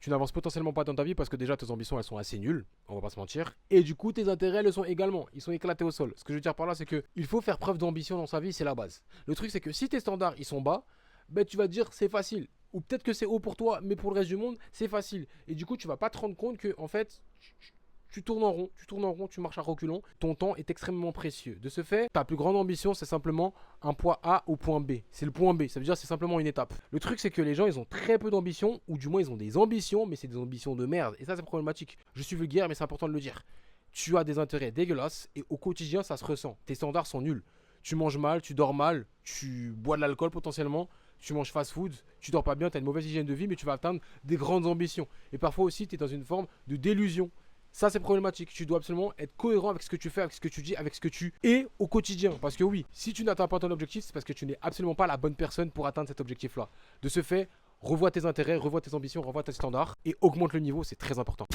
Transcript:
tu n'avances potentiellement pas dans ta vie parce que déjà tes ambitions elles sont assez nulles, on va pas se mentir. Et du coup tes intérêts le sont également, ils sont éclatés au sol. Ce que je veux dire par là c'est que il faut faire preuve d'ambition dans sa vie, c'est la base. Le truc c'est que si tes standards ils sont bas, ben tu vas te dire c'est facile. Ou peut-être que c'est haut pour toi, mais pour le reste du monde, c'est facile. Et du coup, tu vas pas te rendre compte que, en fait, tu tournes en rond, tu marches à reculons. Ton temps est extrêmement précieux. De ce fait, ta plus grande ambition, c'est simplement un point A au point B. C'est le point B, ça veut dire c'est simplement une étape. Le truc, c'est que les gens, ils ont très peu d'ambition, ou du moins, ils ont des ambitions, mais c'est des ambitions de merde. Et ça, c'est problématique. Je suis vulgaire, mais c'est important de le dire. Tu as des intérêts dégueulasses, et au quotidien, ça se ressent. Tes standards sont nuls. Tu manges mal, tu dors mal, tu bois de l'alcool potentiellement, tu manges fast food, tu dors pas bien, tu as une mauvaise hygiène de vie, mais tu vas atteindre des grandes ambitions. Et parfois aussi, tu es dans une forme de délusion. Ça, c'est problématique. Tu dois absolument être cohérent avec ce que tu fais, avec ce que tu dis, avec ce que tu es au quotidien. Parce que oui, si tu n'atteins pas ton objectif, c'est parce que tu n'es absolument pas la bonne personne pour atteindre cet objectif-là. De ce fait, revois tes intérêts, revois tes ambitions, revois tes standards et augmente le niveau, c'est très important.